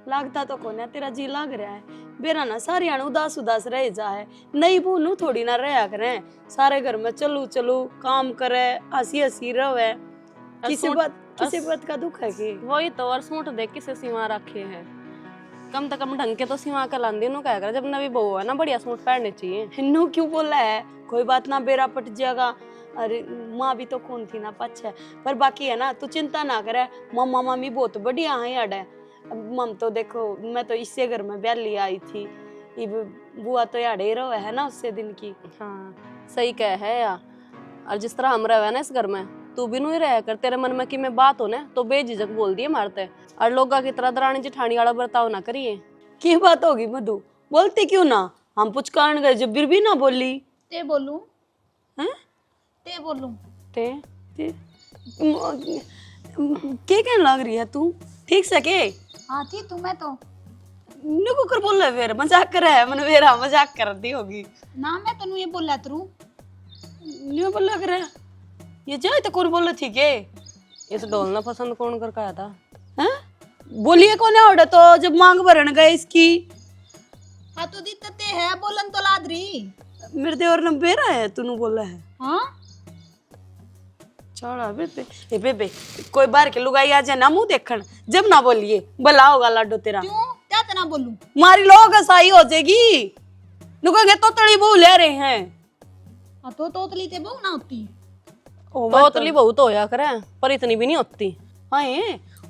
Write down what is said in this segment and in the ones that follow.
लागता तो कोने तेरा जी लाग रहा है। बेरा ना सारी आने उदास उदास रह जा है। नई बहू थोड़ी ना रहा करे, सारे घर में चलू चलू काम करे, हंसी हंसी रहे। किसी बात का दुख है कि वही तो। और सूट देख किसे सिवा रखे है, कम से कम ढंग के तो सिवा के लांदी नु क्या करे। जब नवी बहू है ना बढ़िया सूट पहनने चाहिए। हिन्नू क्यों बोला है, कोई बात ना, बेरा पट जाएगा। अरे माँ भी तो कौन थी ना पछ, पर बाकी है ना, तू चिंता ना करे। मम्मा मम्मी बहुत बढ़िया है यार। मम तो देखो, मैं तो इससे घर में ब्याली आई थी, बुआ तो यार ही रहो है ना उससे दिन की। हाँ सही कह है यार। और जिस तरह हम रहे ना इस घर में, तू भी नहीं रह कर। तेरे मन में की में बात हो ना तो बेझिझक बोल दिए मारते। और लोगा की तरह दरानी जिठानी वाला बर्ताव ना करिए। की बात होगी मधु, बोलती क्यों ना? हम पुचकारण गए जब बिर भी ना बोली। ते बोलूं? हैं? ते बोलूं? ते के कहने लग रही है तू? ठीक से के? हाँ थी तू, मैं तो नुको कर बोल रहा है, फिर मजाक कर रहा है। मन मेरा मजाक कर दी होगी ना, मैं तनु ये बोला तरू। न्यू बोल लग रहा है ये जाए तो कौन बोल थी के? इस ढोलना पसंद कौन कर कहा था? हैं? बोलिए कौन है ऑर्डर तो जब मांग भरन गए इसकी। हाँ तो दी ते है बोलन तो लादरी। मेरे देवर ने बेरा है तूने बोला है। हाँ छोड़ा बेबे, ए बेबे कोई बार के लुगाई आ जाए ना मुंह देखन, जब ना बोलिए भला होगा लाडो तेरा। क्यों? क्या तना बोलूं? मारी लोग सही हो जाएगी। नुकोगे तो तड़ी बहू ले रहे हैं। हाँ तो तोतली ते बहु ना होती। तोतली बहुत होया करे पर इतनी भी नहीं होती। हाँ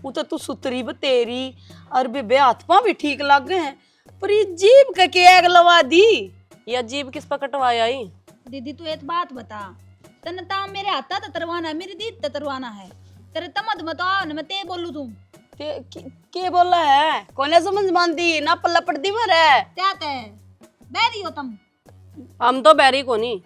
वो तो तू सुतरी बतेरी और बेबे हाथ पांव भी ठीक लग गए हैं, पर ये जीभ का के आग लवा दी। ये अजीब किस पर कटवाया ही? दीदी तू एक बात बता, तन ताम मेरे हाथा ततरवाना है, मेरी दीद ततरवाना है। तेरे तमद मत आओ न मैं ते बोलू तू। के बोला है? कौन समझ मानती ना पल्ला पड़ती मर है। क्या ते बैरी हो तुम? हम तो बैरी को नहीं,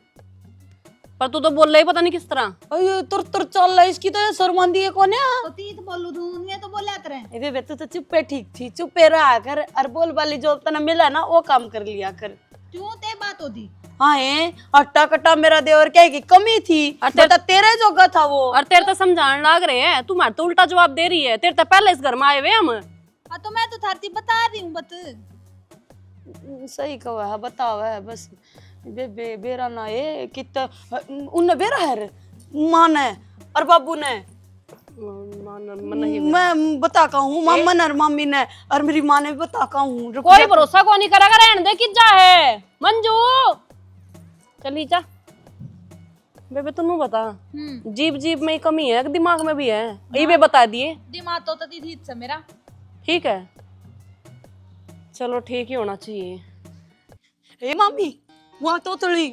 पर तू तो बोल रही पता नहीं किस तरह। अयो तुर तुर चल रहा इसकी तो ये शर्मांदी है कौन है? तो तीत बोलू तू, ये तो बोला तेरे। ए बे तू तो चुप्पे ठीक थी, चुप्पे रहा कर और बोल वाली जो तना मिला ना वो काम कर लिया कर। क्यों ते बात होती? हाँ अट्टा कट्टा मेरा देवर क्या की कमी थी, बता तेरे जोगा था वो। और तेरे तो समझाने लाग रहे हैं, तू मार तो उल्टा जवाब दे रही है। तेरे तो पहले इस घर में आए हुए हम। हाँ तो मैं तो थारती बता रही हूँ बत। सही कहा है, बताओ है बस। बे बेरा ना ये कितना उन बेरा है मां ने और बाबू ने। मैं बता का हूँ मामा ने और मम्मी ने और मेरी माँ ने भी बता का हूँ। कोई भरोसा को नहीं करेगा। रहने दे कि जा है मंजू चली जा। बेबे तुम बता, जीभ जीभ में कमी है दिमाग में भी है? ये बता दिए। दिमाग तो तती थी से मेरा। ठीक है चलो ठीक ही होना चाहिए। ए मामी वहाँ तोतली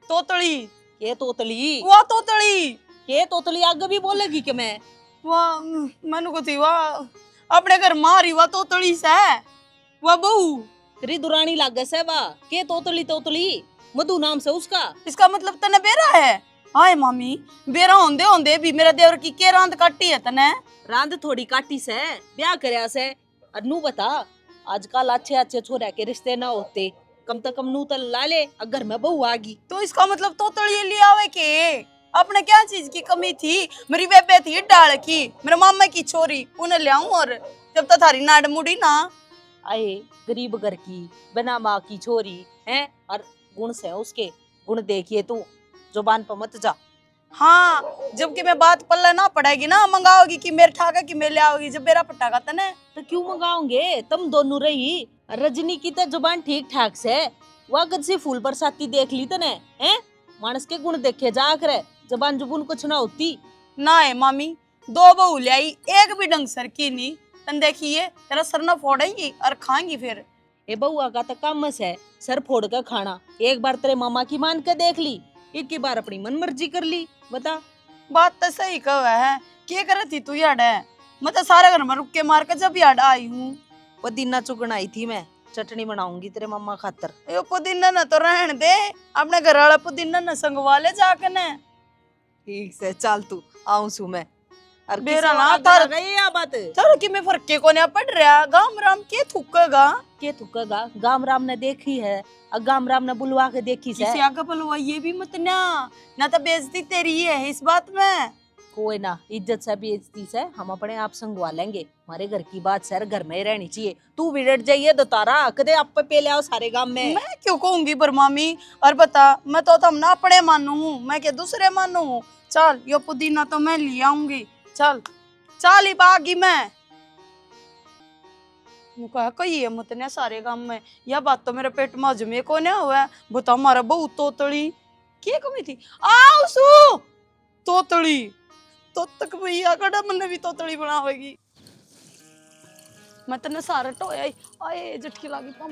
तोतली ये तोतली, वहाँ तोतली ये तोतली आगे भी बोलेगी कि मैं वहाँ मैंने को थी वहाँ अपने घर मारी वहाँ तोतली से वहाँ बहू तेरी दुरानी लागे से वाह के तोतली तोतली मधु नाम से उसका। इसका मतलब तने बेरा है? हाय मामी बेरा होंदे होंदे भी मेरा देवर की के रांद काटी है तने? रांद थोड़ी काटी से ब्याह करया से। अनु बता आजकल अच्छे अच्छे छोरा के रिश्ते ना होते, कम से कम नू तो ला ले अगर मैं बहू आगी। तो इसका मतलब तोतली ले आवे के? अपने क्या चीज की कमी थी? मेरी बेबे थी डाल की, मेरे मामा की छोरी उन्हें ले आऊं और जब तक थारी नाड़ मुड़ी ना। आए गरीब घर की बिना माँ की छोरी है और गुण से उसके गुण देखिए तू जुबान पर मत जा। हाँ जबकि मैं बात पल्ला ना पड़ेगी ना मंगाओगी कि मेरे ठाका कि मैं ले आओगी जब मेरा पटाखा तने। तो क्यों मंगाओगे तुम दोनों रही। रजनी की तो जुबान ठीक ठाक से वागद से फूल बरसाती देख ली तने हैं। मानस के गुण देखे जा करे, जबान जुबुन कुछ ना होती ना है मामी। दो बहू ले आई एक भी ढंग सर की नहीं, तन देखिए तेरा सर ना फोड़ेंगी और खाएंगी फिर। ए बहुआ का तो काम है सर फोड़ कर खाना। एक बार तेरे मामा की मान के देख ली, एक ही बार अपनी मन मर्जी कर ली। बता बात तो सही कहा है, क्या करे थी तू याड है? मैं तो सारे घर में रुक के मार कर जब याड आई हूँ। पुदीना चुगन आई थी मैं, चटनी बनाऊंगी तेरे मम्मा खातर। यो पुदीना न तो रहने दे, अपने घर वाला पुदीना न संगवा ले जाके ने। ठीक से चल तू आऊं सु मैं। और बेरा ना तार गई या बात चलो कि मैं फर्क के कोने पड़ रहा गाम राम के थुकेगा के थुकेगा। गाम राम ने देखी है और गाम राम ने बुलवा के देखी से। किसी आगे पलवा ये भी मत ना तो बेइज्जती तेरी है इस बात में। कोई ना, इज्जत से बेइज्जती से हम अपने आप संगवा लेंगे। हमारे घर की बात सर घर में ही रहनी चाहिए। तू भी डट जाइए तो तारा कदे आप पे पेले आओ सारे गांव में। मैं क्यों कहूंगी पर मामी, और बता, मैं तो तुम ना अपने मानू हूँ, मैं क्या दूसरे मानू हूँ। चल यो पुदीना तो मैं ले आऊंगी, चल चल ही बागी मैं कहा कही है मुतने सारे काम में। यह बात तो मेरे पेट में हजमे को नहीं हुआ है। बता हमारा बहुत तोतड़ी क्या कमी थी। आओ सु तोतड़ी तो तक भैया कड़ा मन भी तोतड़ी बनावेगी। मैं तने सारा टोया ही आए झटकी लागी पा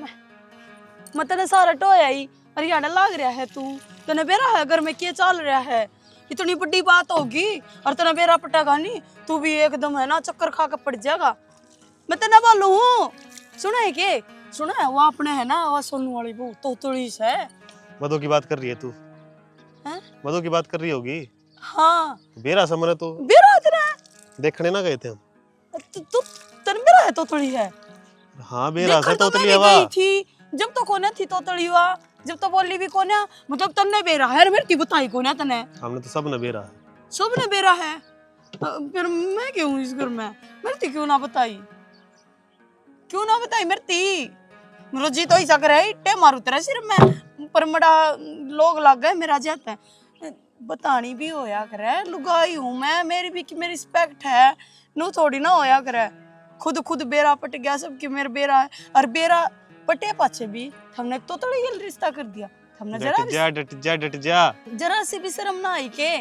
मैं तने सारा टोया ही। अरे यार लाग रहा है तू, तने बेरा है घर में क्या चल रहा है, इतनी बड़ी बात होगी और तने बेरा पटेगा नहीं, तू भी एकदम है ना चक्कर खा कर पड़ जाएगा। मैं तेना बोलू हूँ, सुना है के सुना है वो अपने है ना वो सोनू वाली वो तोतड़ी से मधु की बात कर रही है तू? हैं? मधु की बात कर रही होगी। हाँ बेरा समझ तो बेरा तेरा देखने ना गए थे हम। तू तेरे बेरा है तोतड़ी है। हाँ बेरा से देखकर तो तोतली मैं भी हवा गई थी जब तो कोने थी तोतड़ी हुआ, जब तो बोली भी कोने, मतलब तन्ने बेरा है मेरी की बताई कोने तने। हमने तो सब ने बेरा है। सब ने बेरा है, फिर मैं क्यों हूँ इस घर में, मेरी क्यों ना बताई, क्यों ना बताई मेरी मेरा जी तो ऐसा करे इट्टे मारू तेरा सिर में पर मड़ा लोग लग गए मेरा जाता है। बतानी भी होया करे, लुगाई हूँ मैं, मेरी भी की मेरी रिस्पेक्ट है, नू थोड़ी ना होया करे। खुद बेरा पट गया सबके मेरे बेरा है, और बेरा पटे पाछे भी हमने तो थोड़ी रिश्ता कर दिया। हमने डट जा जरा सी भी शर्म ना आई के,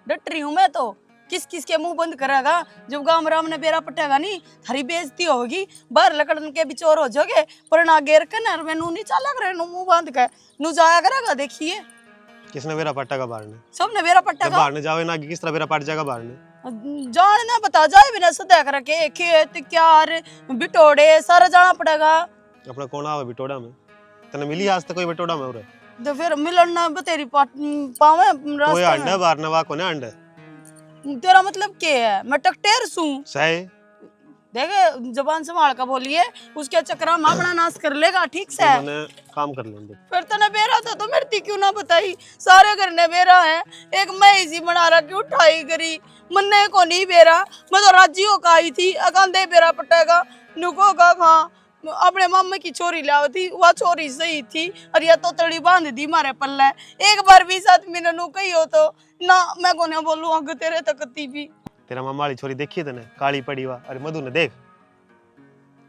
डट रही हूँ मैं तो। किस किस के मुंह बंद करेगा जब गांव राम ने बेरा पटेगा नहीं, थारी बेइज्जती होगी, बाहर लकड़न के भी चोर हो जाओगे, पर ना गेर के नर में नू नहीं चला करे, नू मुंह बंद के नू जाया करेगा। देखिए किसने बेरा पट्टा का बाहर ने? सब ने बेरा जब पटेगा, बाहर ने जावे ना कि किस तरह बेरा पट जाएगा बाहर ने? जान ना बता जाए बिना सदा कर के खेत क्यार बिटोड़े सारा जाना पड़ेगा। अपना कौन आवे बिटोड़ा में? तने मिली आज तक कोई बिटोड़ा में? और तो फिर मिलन ना तेरी पावे कोई रास्ते अंडा में। बाहर ने वा कोने अंडा तेरा मतलब क्या है, मैं टकटेर सू सही देखे जबान संभाल कर बोलिए, उसके चक्कर में अपना नाश कर लेगा। ठीक से मैंने काम कर लेंगे। फिर तने बेरा था तो मेरी क्यों ना बताई, सारे घर ने बेरा है, एक मैं इसी बना रहा क्यों उठाई करी, मन्ने को नहीं बेरा, मैं तो राजियों का आई थी अकांदे बेरा पटेगा नुको का खा अपने मामे की छोरी लाओ थी, वह छोरी सही थी और या तो तड़ी बांध दी मारे पल्ले। एक बार भी साथ में नू कही हो तो ना मैं को ना बोलूं अग तेरे तकती भी। तेरा मामा वाली छोरी देखी तने काली पड़ी हुआ? अरे मधु ने देख,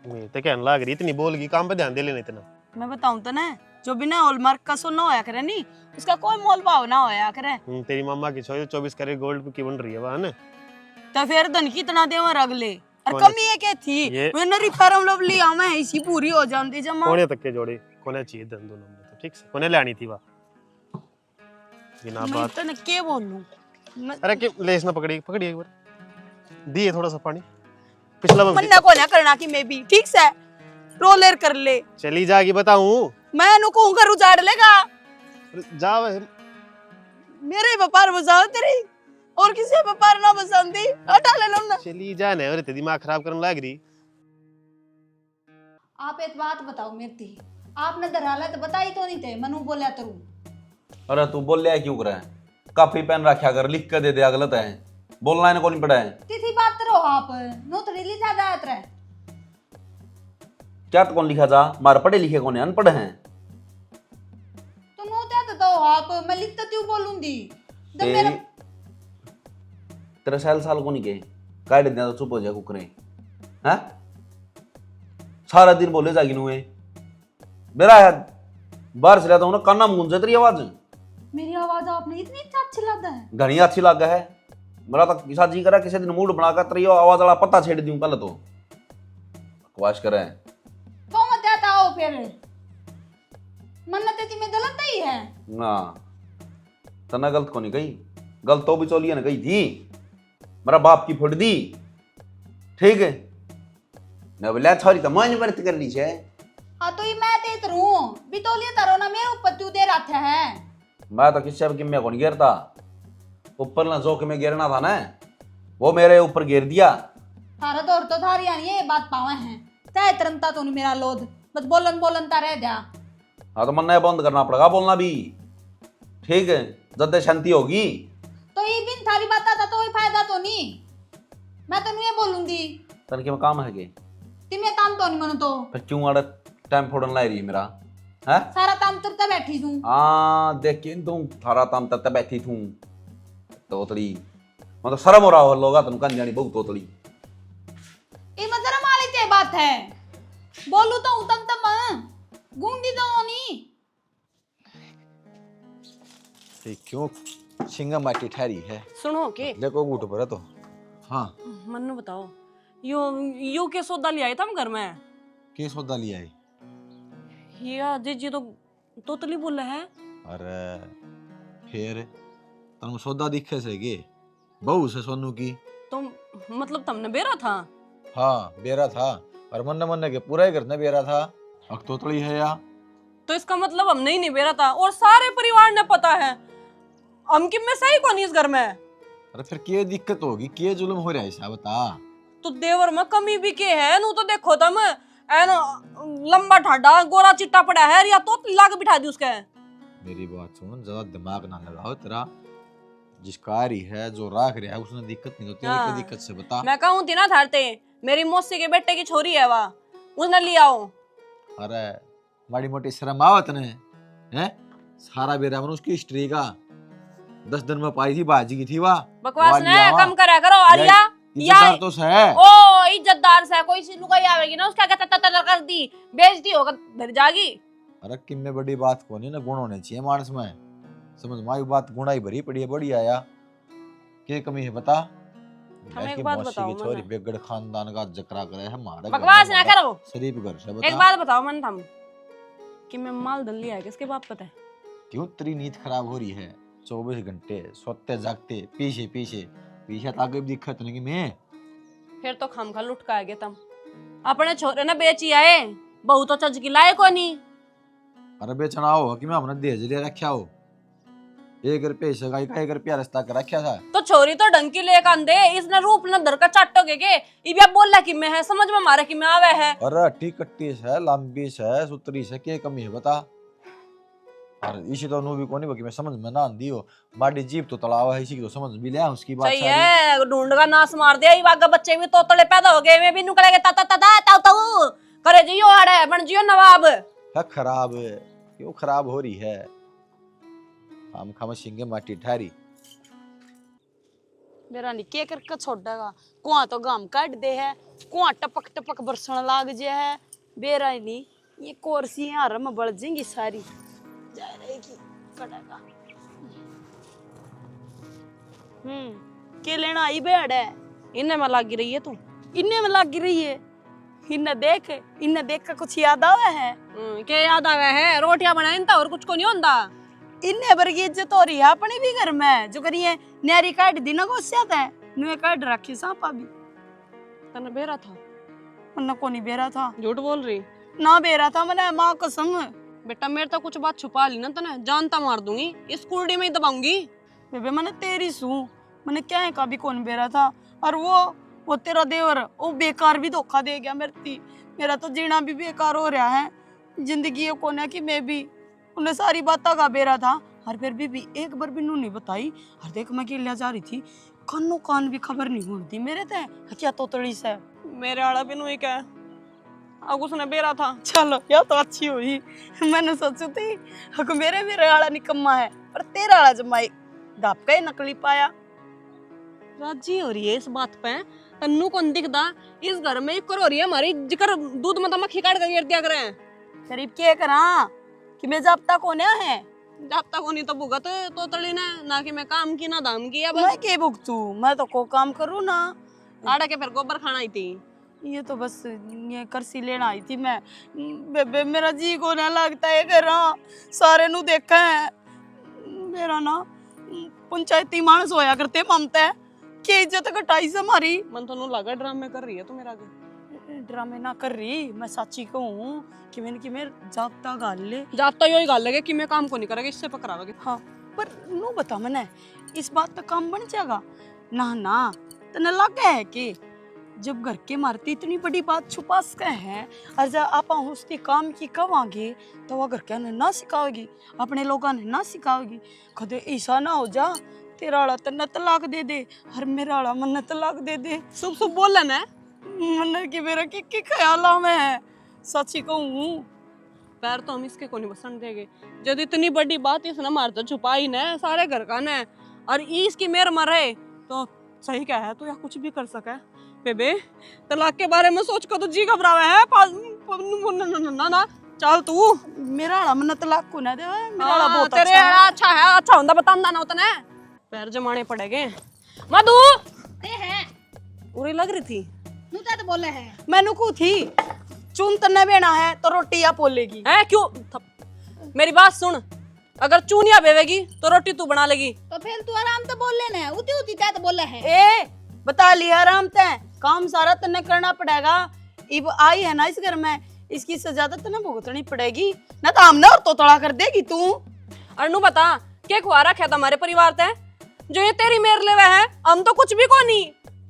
मैं तो कहने लग रही इतनी बोलगी, काम पे ध्यान दे लेना इतना। मैं बताऊं तो ना, जो बिना हॉलमार्क का सोना होया करे नहीं उसका कोई मोल भाव ना होया करे। तेरी मामा की छोरी 24 कैरेट गोल्ड की बन रही है वहां ने, तो फिर धन कितना देवा अगले और कौन कमी है क्या थी, ये- मैं नरी फॉर्म लवली आ मैं इसी पूरी हो जाती जमा। कोने तक के जोड़े कोने चाहिए धन दोनों में तो ठीक से कोने लानी थी वा बिना मैं बात। तो न के बोलूं मैं अरे कि लेस ना पकड़ी पकड़ी एक बार दिए थोड़ा सा पानी पिछला में मन्ना को ना करना कि मैं भी ठीक से रोलर कर ले, चली जाएगी बताऊं मैं नु कहूं कर उजाड़ लेगा जा मेरे व्यापार बजाओ तेरी और किसी व्यापार ना बसंदी हटा ले लो ना। चली जाने और ते दिमाग खराब करने लग रही। आप एक बात बताओ मेरी, आपने दरहालत बताई तो नहीं थे, मनु बोला तरू। अरे तू बोल लिया क्यों करे? काफी पेन रखा कर, लिख कर दे दिया, गलत है बोलना है, कौन पड़ा है? तिथि बात करो आप, नो तो रिली ज्यादा आत रहे। क्या तो कौन लिखा जा? मार पढ़े लिखे कौन है? अनपढ़ हैं तो नो त्या तो आप, मैं लिखता क्यों बोलूंगी? जब ते- मेरा तेरे साल को नहीं के काट दिया तो चुप हो जाए कुकरे हैं? सारा दिन बोले जागी नुए मेरा है बाहर से लाता हूँ ना, काना में गूंजे तेरी आवाज। मेरी आवाज आपने इतनी अच्छी लगता है। घनी अच्छी लग है, मेरा तो किसा जी करा किसी दिन मूड बनाकर तेरी आवाज वाला पता छेड़ दूं कल तो बकवास करे। तो मत आता हो फिर, मन्नत तेती में गलत ही है ना तना गलत को नहीं कही, गलत तो भी चोलिए ने कही थी, मेरा बाप की फुट दी ठीक है न बोला छोरी तो मन व्रत कर ली छे। हाँ तो ये मैं देत रहूं भी तो लिए तारो ना मेरे ऊपर तू दे रहा है। मैं तो किसी की मैं कौन गिरता, ऊपर ना जोक में गिरना था ना, वो मेरे ऊपर गिर दिया। थारा दौर तो थारी आनी ये बात पावे हैं, तय तरंता तो नहीं मेरा लोध, बस बोलन बोलन ता रह जा। हाँ तो मन बंद करना पड़ेगा बोलना भी, ठीक है जब शांति होगी। तो ये बिन थारी बात आता तो ही फायदा तो नहीं, मैं तो नहीं बोलूंगी। तन के में काम है के तुम्हें काम तो नहीं मनो तो फिर क्यों आड़ा टाइम फोड़न लाई रही है मेरा है सारा काम तुरता बैठी हूँ। देख के तुम थारा ताम तब बैठी थू तोतड़ी मतलब शर्म हो रहा हो लोगा तुम कन जानी बहुत तोतड़ी ये मजरा माली ते बात है, बोलू तो उतम तम गूंगी तो नहीं। ये क्यों सिंगा माटी ठहरी है? सुनो के देखो बूट पर है तो हाँ मन्नू बताओ, यो के सौदा ले आए था हम घर में। के सौदा लिया है? या जीजी तो तोतली बोले है। अरे फिर तन सौदा दिखे से गे बहू से सोनू की। तो मतलब तुमने बेरा था? हाँ बेरा था और मन के पूरा ही घर ने बेरा था। अब तोतड़ी है या तो इसका मतलब हमने ही नहीं बेरा था और सारे परिवार ने पता है। हम कि मैं सही कौन इस घर में? अरे फिर क्या दिक्कत होगी, क्या जुल्म हो रहा है ऐसा बता। तो देवर में कमी भी के है नू तो देखो तुम एन लंबा ठाडा गोरा चिट्टा पड़ा है या तो लाग बिठा दी उसके। मेरी बात सुन, ज्यादा दिमाग ना लगाओ। तेरा जिसका रही है जो राख रहा है उसने दिक्कत नहीं होती। क्या दिक्कत से बता। मैं कहूँ थी ना थारते मेरी मौसी के बेटे की छोरी है वा उसने लिया आओ। अरे माड़ी मोटी शर्म आवत ने हैं? सारा बेरा मन उसकी हिस्ट्री का 10 दिन में पाई थी बाजी की थी वाह। बकवास ने कम करा करो आलिया। इज्जतदार तो है। ओ इज्जतदार से कोई सी लुगाई आवेगी ना उसका क्या ततर कर दी बेइज्जती होगा फिर जागी। अरे किम में बड़ी बात को नहीं ना, गुण होने चाहिए मानस में। समझ माई बात गुणाई भरी पड़ी है बड़ी आया क्या कमी है बता। हमें एक बात बताओ छोरी बेगड़ खानदान का जकरा करे है हमारा। बकवास ना करो। शरीफ घर से बता। एक बात बताओ मन थम कि मैं माल दल लिया है किसके बाप पता है? क्यों तेरी नींद खराब हो रही है? 24 घंटे सोते जागते पीछे पीछे पीछे ताकि दिक्कत नहीं कि मैं फिर तो खम खा लुट का गए तुम अपने छोरे ने बेची आए बहू तो चज की लाए को नहीं। अरे बेचना हो कि मैं हमने दहेज ले रखा हो 1 रुपये से का 1 रुपया रास्ता कर रखा था। तो छोरी तो ढंग ले कांदे इसने रूप न धर का चाटोगे के इबिया बोल ला कि मैं है समझ में मारे कि मैं आवे है। अरे अट्टी कट्टी से लंबी से सुतरी से क्या कमी है बता। और इसी तो भी कोनी बाकी मैं समझ में ना आंदी हो बाडी जीप तो तड़ावा है इसी की तो समझ भी लिया उसकी बात सही है ढूंढ का नाश मार दिया इवागा बच्चे भी तोतले पैदा हो गए मैं भी निकलेगे ता ता ता ता ता ता करे जियो आड़े बन जियो नवाब है। खराब क्यों खराब हो रही है? हम खाम सिंगे माटी ठारी मेरा नहीं के करके छोड़ेगा। कुआं तो गाम काट दे है, कुआं टपक टपक बरसण लाग जे है। बेरा ही नहीं ये कोरसी हार में बढ़ जाएंगी सारी जा रहेगी कटेगा। के लेना आई बेड़ है इन्हें में लागी रही है तू। इन्ने में लग रही है। इन्हें देख के कुछ याद आवे है। क्या याद आवे है? रोटियां बनाई था और कुछ को नहीं होता। इन्ने बरगी इज्जत हो रही है अपने भी घर में जो करिए न्यारी काट दी ना गोस्यात है नुए काट रखी सांपा भी। तने बेरा था? उन्ना को नहीं बेरा था। झूठ बोल रही ना बेरा था मैंने माँ कसम। बेटा मेरे तो कुछ बात छुपा ली ना तने जानता मार दूंगी इस कुर्डी में ही दबाऊंगी। बेबे मैंने तेरी सू मैंने क्या है कभी कौन बेरा था। और वो तेरा देवर वो बेकार भी धोखा दे गया मेरा तो जीना भी बेकार हो रहा है। जिंदगी ये कौन है कि मैं भी उन्हें सारी बातों का बेरा था और फिर भी एक बार भी नहीं बताई। और देख मैं अकेला जा रही थी कानों कान भी खबर नहीं होती मेरे ते क्या तोतड़ी से मेरे आड़ा भी नहीं क्या अब उसने बेरा था। चलो या तो अच्छी हुई। मैंने सोची थी अगर मेरे आड़ा निकम्मा है पर तेरा आड़ा जमाई दाप का ही नकली पाया। राजी हो रही है इस बात पे तन्नू कौन दिखदा इस घर में एक हो रही है हमारी जिक्र दूध में मक्खी काट कर दिया करें। करीब क्या करा कि मैं जब तक होने है जब तक होनी तो भुगत तोतली ने ना कि मैं काम की ना दाम की। अब मैं के भुगतू मैं तो को काम करूँ ना। आड़े के फिर गोबर खाना ही थी। ये तो बस ये करसी लेना आई थी मैं। बेबे मेरा जी को ना लगता है घर सारे नु देखा है मेरा ना पंचायती मानस होया करते ममता के इज्जत घटाई से हमारी। मन तो लगा ड्रामे कर रही है तू मेरा आगे। ड्रामे ना कर रही मैं सच्ची कहूँ कि मैं जागता गाल ले जाता यो ही गाल लगे कि मैं काम को नहीं करेगा इससे पकड़ाओगे। हाँ पर नो बता मैंने इस बात पे काम बन जाएगा ना तने लगा है कि जब घर के मारती इतनी बड़ी बात छुपा सके हैं और जब आप उसके काम की कवांगे तो वह घर के ना सिखाओगी अपने लोगों ने ना सिखाओगी कदे ऐसा ना हो जा तेरा वाला तन्ना तलाक दे दे और मेरा वाला मन्ना तलाक दे दे। शुभ शुभ बोलन है। मन्ना की मेरा की ख्याल में सच्ची कहूँ पैर तो हम इसके को नहीं बसन देंगे। जब इतनी बड़ी बात इसने मार तो छुपाई न सारे घर का न, और इसकी मेर मरे तो सही क्या है, तो या कुछ भी कर सके। बेबे तलाक के बारे में सोच कर तो जी घबरावे है। ना चल तू मेरा वाला मन्ना तलाक को ना दे, मेरा वाला बहुत तेरे अच्छा है, अच्छा होंदा बतांदा ना उतने पैर जमाने पड़ेगे। मधु ते है पूरी लग रही थी नू तो बोले है मैनू को थी चून तन्ने बेना है तो रोटी या पोलेगी है क्यों मेरी बात सुन, अगर चूनिया बेवेगी तो रोटी तू बना लेगी। तो फिर तू आराम तो बोल लेना है, उती उती तो बोले है। ए बता लिया आराम ते काम सारा तन्ने करना पड़ेगा। इब आई है ना इस घर में, इसकी सजा तो तन्ने भुगतनी पड़ेगी ना, तो हमने और तो तड़ा कर देगी तू। अनु बता क्या खुआ रखा है तुम्हारे परिवार ते जो ये तेरी मेर लेवे है, हम तो कुछ भी को नहीं।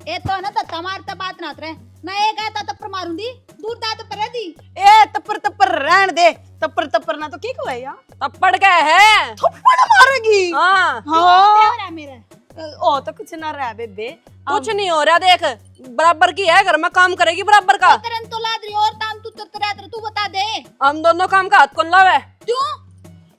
ए तो ना तो तमार तो बात ना करे ना, एक है तो पर मारूंगी दूर दा तो पर दी। ए तप्पर तप्पर रहन दे, तप्पर तप्पर ना तो की कहवे या तप्पड़ गए है थप्पड़ मारेगी। हाँ हाँ मेरे ओ तो कुछ ना रहा बेबे, कुछ नहीं हो रहा, देख बराबर की है, घर में काम करेगी बराबर का। तरन तो लादरी और ताम तू तू बता दे। हम दोनों काम का हाथ कौन लावे? क्यों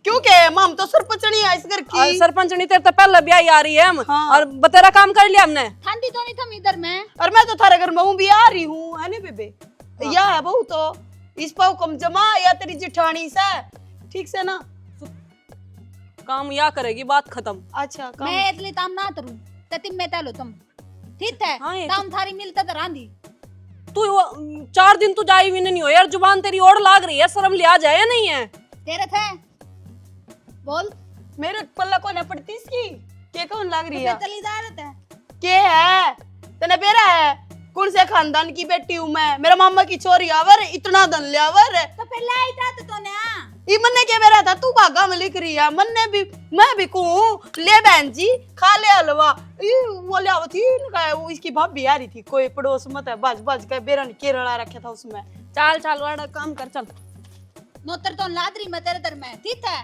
क्योंकि मम तो सरपंचनी है इस घर और की। सरपंच नहीं तेरे तो पहले भी आई आ रही है हम। हाँ। और बतेरा काम कर लिया हमने। ठंडी तो नहीं थम इधर में। और मैं तो थारे घर में हूँ भी आ रही हूँ, है ना बेबे? या है बहू तो इस पाव कम जमा या तेरी जिठानी से, ठीक से ना? काम या करेगी, बात खत्म। अच्छा काम मैं इतनी ताम ना तरू ततिम में तलो तुम ठीक है। हाँ, ये ताम थारी मिलता तो रांधी तू 4 दिन तू जाई भी नहीं हो यार, जुबान तेरी ओढ़ लाग रही है, शर्म लिया जाए या नहीं है? तेरे थे बोल मेरे पल्ला को न पड़ती इसकी के कौन लग रही है? तली दारत है के है तने बेरा है, कौन से खानदान की बेटी हूँ मैं? मेरा मामा की छोरी आवर, इतना धन लियावर। तो पहले आई था तो ने ये मन्ने के बेरा था, तू भागा में लिख रही है। मन्ने भी मैं भी कहूँ ले बहन जी खा ले हलवा, वो ले थी वो इसकी भाभी आ रही थी, कोई पड़ोस मत है, बज बज के बेरा ने केरला रखा था उसमें। चल चल वाड़ा काम कर चल। नोतर तो लादरी में तेरे दर में ठीक है।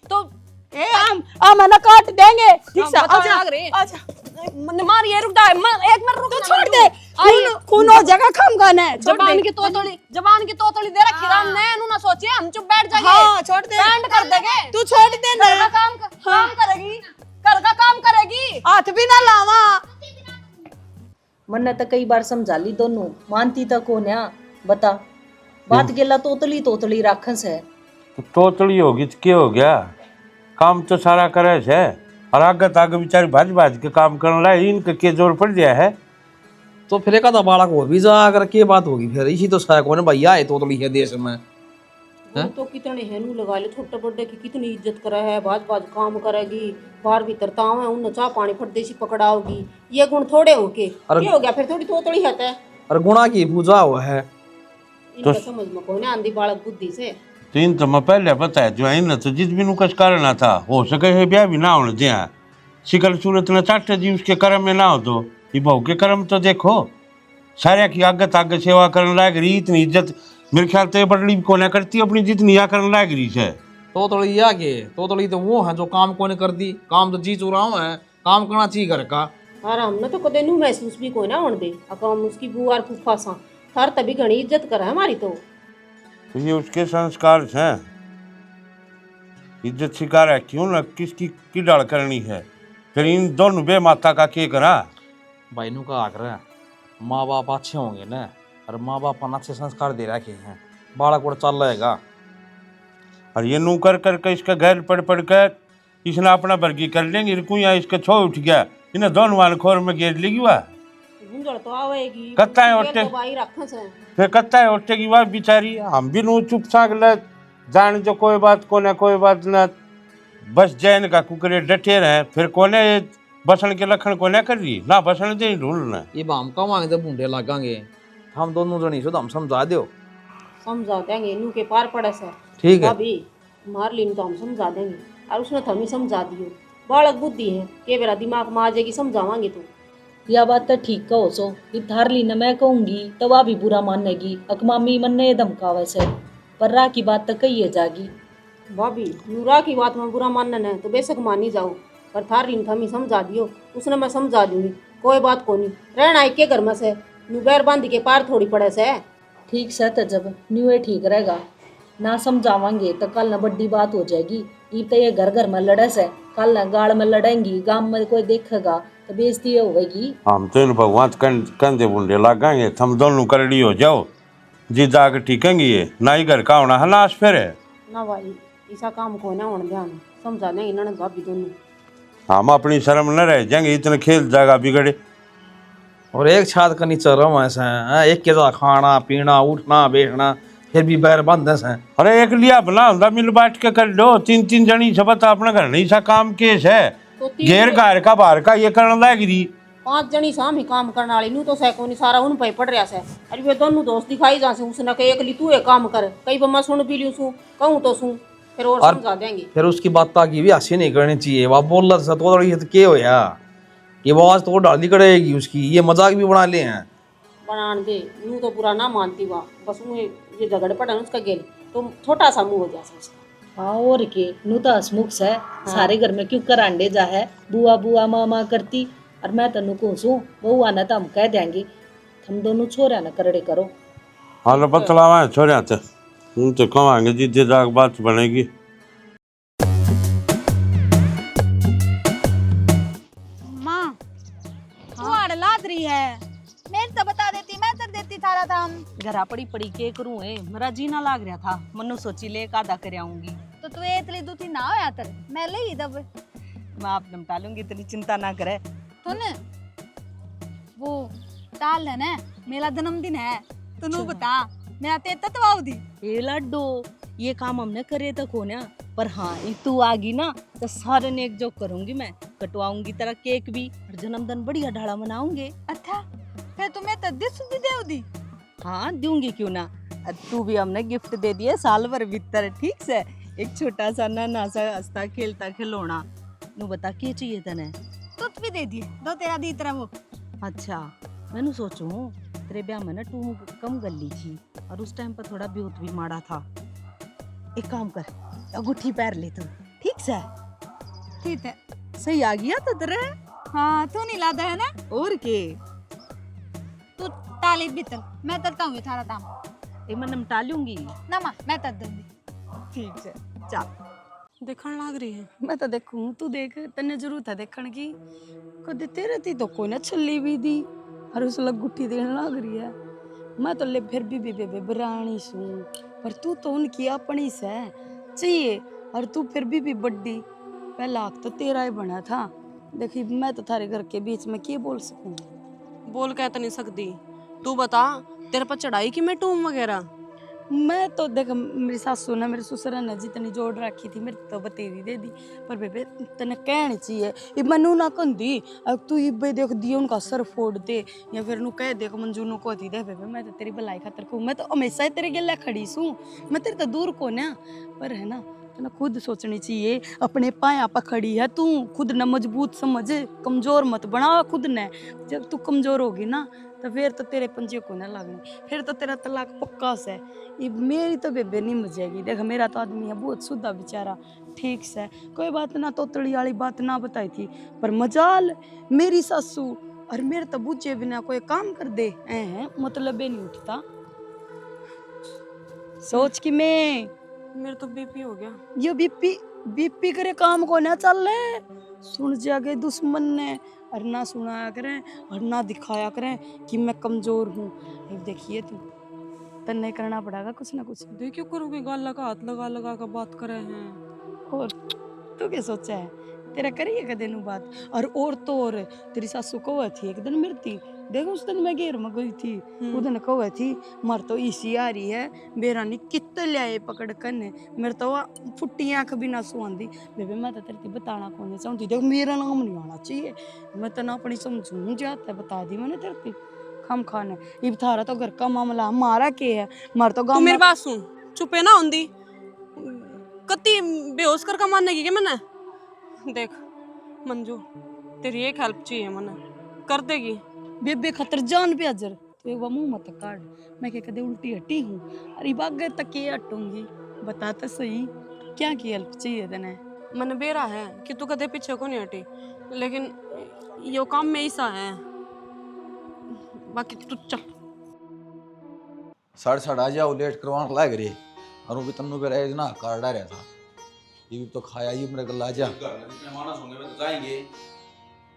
तो ए हम है ना काट देंगे, ठीक से? बताओ आजा लाग रही। आजा मार ये रुक जा, एक मिनट रुक तो ना, छोड़ रुक। दे, खून हो जाएगा खाम गाना है, छोड़ जबान दे। की तोतली दे रखी राम ने, नु ना सोचिए हम चुप बैठ जाएंगे। हाँ छोड़ दे, बैंड कर देंगे। तू छोड़ दे घर का ना, काम करेगी, घर का काम करेगी। हाथ भी ना लावा। मन्ने तो कई बार समझा ली दोनों, मानती तो कौन है बता। बात गेला तोतली तोतली राखस है। तो तोतली होगी तो क्या हो गया, काम तो सारा करे है, और आगे तागे बेचारी भाज भाज के काम करने लाए, इनके के जोर पड़ गया है। तो फिर एक आधा बालक हो भी जा अगर के बात होगी फिर इसी तो साया कौन भैया है तोतली है देश में। वो तो कितने हेनू लगा ले, छोटे बड़े की कितनी इज्जत करे है, बाज बाज काम करेगी, बाहर भीतर ताव है, उन चाह पानी फटदेसी पकड़ाओगी, ये गुण थोड़े होके ये हो गया फिर थोड़ी तोतड़ी है। और गुणा की पूजा हुआ है इनका समझ में कोई आंधी बालक बुद्धि से। तो इन तो मैं पहले बताया जो इन तो जिस भी नुकस करना था हो सके है ब्याह भी ना होने दिया, शिकल सूरत न चाटे जी उसके कर्म में ना हो तो ये बहू के कर्म तो देखो, सारे की आगत आगे सेवा करने लायक रही, इतनी इज्जत मेरे ख्याल से बड़ी को ना करती अपनी जितनी या करने लायक रही है। तोतली या के तोतली तो वो है जो काम को कर दी, काम तो जी चुराव है, काम करना चाहिए घर का। और हमने तो कदे नू महसूस भी कोई ना होने दे, अकाम उसकी बुआ और फूफा सा हर तभी घनी इज्जत करे हमारी। तो ये उसके संस्कार हैं, इज्जत शिकार है क्यों ना किसकी की डाल करनी है, फिर इन दोनों बे माता का के करा। भाई नु का आकर माँ बाप अच्छे होंगे ना, और माँ बाप अच्छे संस्कार दे रखे हैं, बालक और चल रहेगा। और ये नू कर करके इसका घर पड़ पड़ कर इसने अपना वर्गी कर लेंगे, कुया इसका छो उठ गया, इन्हें दोनों वाले खोर में घेर लेगी वह गुंजड़ तो आवेगी, कत्ता है फिर औरतें। तो भाई रखस है। फिर कत्ता है उठे की वह बिचारी, हम भी नू चुप साग ल जान जो कोई बात को ना कोई बात ना, बस जैन का कुकरे डटे रहे, फिर कोने बसन के लखन को ना कर रही ना, बसन दे ढूंढना। ये हम कमाएंगे तो बूढ़े लगांगे, हम दोनों जनी से तो हम समझा दो। समझा देंगे इनू के पार पड़े से ठीक है भाभी मार लीन तो हम समझा देंगे, और उसने तो हम ही समझा दियो, बालक बुद्धि है के बेरा दिमाग में आ जाएगी, समझावांगे तो। यह बात तो ठीक कहो सो, थारली न मैं कहूंगी तो वह भी बुरा मानेगी, अकमामी मन ने धमकावे से, पर रा की बात तो कही है जागी। भाभी नूरा की बात में बुरा मानना है तो बेशक मानी जाओ, पर थार रीन था मैं समझा दियो, उसने मैं समझा दूंगी, कोई बात को नहीं। रहना एक के घर में से नुबैर बांधी के पार थोड़ी पड़े से। ठीक से तो जब न्यू ठीक रहेगा ना समझावांगे तो कल ना बड़ी बात हो जाएगी। ये तो ये घर घर में लड़े से, कल ना गाड़ में लड़ेंगी, गांव में कोई देखेगा तो बेइज्जती होगी। हम तो इन भगवान कंधे बुंडे लगाएंगे, तुम दोनों करड़ी हो जाओ जी जाके ठीकेंगी ये ना ही घर का होना है लाश फिर है ना भाई ऐसा काम को ना होने ध्यान समझा देंगे ननद भाभी दोनों। हम अपनी शर्म न रह जाएंगे, इतने खेल जाएगा बिगड़े। और एक छात का नीचे रहो ऐसे हैं, एक के साथ खाना पीना उठना बैठना, फिर भी बैर बंद है। अरे एक लिया भला ਹੁੰਦਾ मिल बैठ के कर दो, तीन तीन जनी सब बता अपना घर नहीं सा काम केस है तो घेर घर का बाहर का ये करना लाएगी। 5 जनी साम ही काम करने वाली नू तो सैको नहीं सारा उन पे पड़ रहा से। अरे वे दोनों दोस्त दिखाई जा से उसने कहे एक ली तू एक काम कर, कई बार मैं सुन भी लियो सू कहूं तो सू फिर और समझा देंगे। फिर उसकी बात की भी हंसी नहीं करनी चाहिए। वह बोल रहा था तो ये तो क्या होया कि वो आज तो डाली करेगी उसकी, ये मजाक भी बना ले हैं। बनान दे नू तो पूरा ना मानती वहाँ, बस मुझे ये झगड़ पड़ा उसका गेल तो छोटा सा मुंह हो जाए उसका। हाँ और के नू तो हसमुख है, सारे घर में क्यों करांडे जा है, बुआ बुआ मामा करती। और मैं तनु को हूँ बहू आना तो हम कह देंगे हम दोनों छोरा ना करड़े करो। हाँ बतलावा छोड़िया तो कमाएंगे जिद्दे जाग बात बनेगी। माँ तू आड़ लाद रही है, मैं तो बता देती, मैं कर देती थारा काम। घरा पड़ी पड़ी के करूँ मेरा जीना लाग रहा था, मनु सोची ले एक आधा कर आऊंगी। तो तू इतनी दूधी ना हो यार, मैं ले ही दब मैं आप निपटा लूंगी, इतनी चिंता ना करे। तो न वो टाल है ना, मेरा जन्मदिन है, तू बता मैं आते तत्वाव दी। ये लड्डू ये काम हमने करे तक हो ना, पर हाँ तू आ गई ना तो सारे ने एक जो करूंगी, मैं कटवाऊंगी तेरा केक भी और जन्मदिन बढ़िया ढाला मनाऊंगे। अच्छा फिर तुम्हें तद्दी सुधी दे दी। हाँ दूंगी क्यों ना, तू भी हमने गिफ्ट दे दिया साल भर भीतर, ठीक से एक छोटा सा ना सा हंसता खेलता खिलौना। नू बता क्या चाहिए तने? तुझ भी दे दिए दो तेरा दी तरह वो। अच्छा मैंने सोचू तेरे ब्याह में ना तू कम गली थी और उस टाइम पर थोड़ा ब्यूत भी मारा था। एक काम कर अंगूठी पैर ले तू, ठीक से? ठीक है सही आ गया तो तेरे। हाँ तू नहीं लादा है ना, और के तू टाली भीतर मैं तरता हूँ थारा काम। एक मैं निपटा लूंगी ना माँ मैं तर दूंगी। ठीक है चल। देखने लग रही है। मैं तो देखूं तू देख, तन्ने जरूरत है देखने की, कदे तेरे थी तो कोई ना छल्ली भी दी और उस लग गुट्ठी देने लग रही है। मैं तो ले फिर भी बेबे बरानी सू, पर तू तो उनकी अपनी से चाहिए और तू फिर भी बड्डी। पहला हक तो तेरा ही बना था। देखी मैं तो थारे घर के बीच में क्या बोल सकूं? बोल कह तो नहीं सकती, तू बता तेरे पर चढ़ाई की मैं टूम वगैरह? मैं तो देख मेरी सासू ने मेरे ससुर ने जितनी जोड़ रखी थी मेरी तो बतेरी दे दी, पर बेबे तने कहनी चाहिए ये मनु ना कंदी। अब तू ये देख दियो उनका सर फोड़ दे या फिर नु कह देख मंजू नु को दी दे बेबे, मैं तो तेरी भलाई खातर को, मैं तो हमेशा ही तेरे गले खड़ी सू, मैं तेरे तो दूर को ना। पर है ना तना खुद सोचनी चाहिए, अपने पाया पर खड़ी है तू, खुद न मजबूत समझ, कमजोर मत बना खुद ने। जब तू कमजोर होगी ना तो फिर तो तेरे पंजे को ना लगने, फिर तो तेरा तलाक पक्का से। ये मेरी तो बेबे नहीं मजेगी। देख मेरा तो आदमी है बहुत शुद्धा बेचारा, ठीक से कोई बात ना तोतड़ी वाली बात ना बताई थी, पर मजाल मेरी सासू और मेरे तो बूझे बिना कोई काम कर दे हैं मतलब ही नहीं उठता। सोच कि मैं मेरे तो बीपी हो गया। ये बीपी करे काम को ना चल रहे, सुन जागे दुश्मन ने और ना सुनाया करें और ना दिखाया करें कि मैं कमजोर हूँ। देखिए तू तन नहीं करना पड़ेगा कुछ ना कुछ। देख क्यों करोगे, गाल का हाथ लगा लगा कर बात कर रहे हैं। और तू क्या सोचा है तेरा करिए कदे नु बात। और तो और तेरी सासू कौवा थी एक दिन मरती, देखो उस दिन मैं घेर में गई थी, उधर कौवा थी मर तो इसी आ रही है बेरानी कितने लियाए पकड़ कर ने, मेरे तो फुट्टी आँख भी ना सुहांदी। बेबे मैं तो तेरे बताना कौन चाहती, देखो मेरा नाम नहीं आना चाहिए, मैं तो ना अपनी समझूँ जाता है बता दी मैंने तेरे खम खाने। ये थारा तो घर का मामला हमारा के है, मार तो तू मेरी बात सुन, चुपे ना होंदी कत्ती बेहोश कर मारने की क्या मैंने। देख मंजू तेरी एक हेल्प चाहिए मने, कर देगी? बेबे खतर जान पे अजर तो एक बार मुंह मत काट, मैं क्या कदे उल्टी हटी हूँ, अरे बाग तक ये हटूंगी, बता तो सही क्या की हेल्प चाहिए तने? मन बेरा है कि तू कदे पीछे को नहीं हटी, लेकिन यो काम में ऐसा है। बाकी तू चल। साढ़े आ जाओ, लेट करवाने लाग रही और वो भी तन्नू पे रहे ना कार्ड आ रहा था, ये भी तो खाया ही मेरे को लाजा। जितने मानस होंगे वे तो जाएंगे,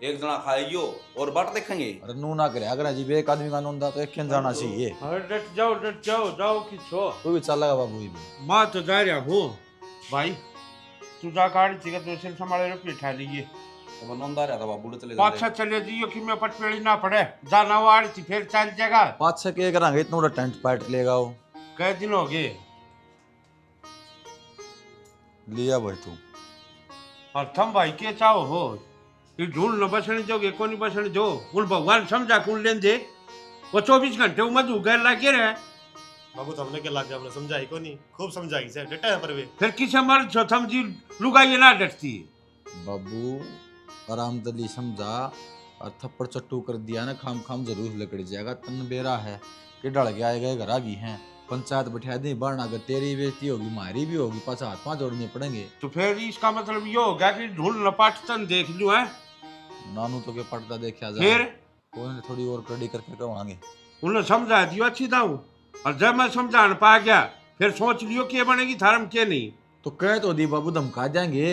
एक जना खाएगी और बाट देखेंगे। अरे नू ना करे, अगर अजीब एक आदमी का नोंदा तो एक खेन जाना चाहिए। अरे डट जाओ जाओ कि छो तू भी चल लगा बाबू, ये भी मां तो जा रहा हूँ भाई, तू जा गाड़ी चाहिए तो सिर संभाले रुपये उठा लीजिए। तो वो नोंदा रहा था बाबू ले चले पाछा चले जियो कि मैं पटपेड़ी ना पड़े, जाना वाड़ी थी फिर चल जाएगा। पाँच छह के करांगे, इतना बड़ा टेंट पार्ट लेगा वो। कै दिन हो गए लिया भाई तू। और थम भाई के चाहो हो ये झूल न बसने जोगे कोनी बसने जो उन भगवान समझा कौन लेन दे वो 24 घंटे मधु घर लागे रहे। बाबू तो हमने क्या लाग हमने समझाई को नहीं, खूब समझाई से डटा है पर वे फिर किसे मर्द छो थम जी लुगाई ना डटती बाबू आराम दली समझा और थप्पड़ चट्टू कर दिया ना, खाम खाम जरूर लकड़ जाएगा। तन बेरा है कि डल गया आएगा, घर आ गई हैं पंचायत बैठा दी बढ़ना, अगर तेरी बेइज्जती होगी हमारी भी होगी, पास हाथ पांच जोड़ने पड़ेंगे। तो फिर इसका मतलब ये हो गया कि ढूल नपाट तन देख लूं है नानू तो के पड़ता देखा जाए, फिर कोई थोड़ी और कड़ी करके कमांगे। उन्हें समझा दियो अच्छी दाऊ, और जब मैं समझा न पा गया फिर सोच लियो के बनेगी धर्म के नहीं। तो कह तो दी बाबू धमका देंगे,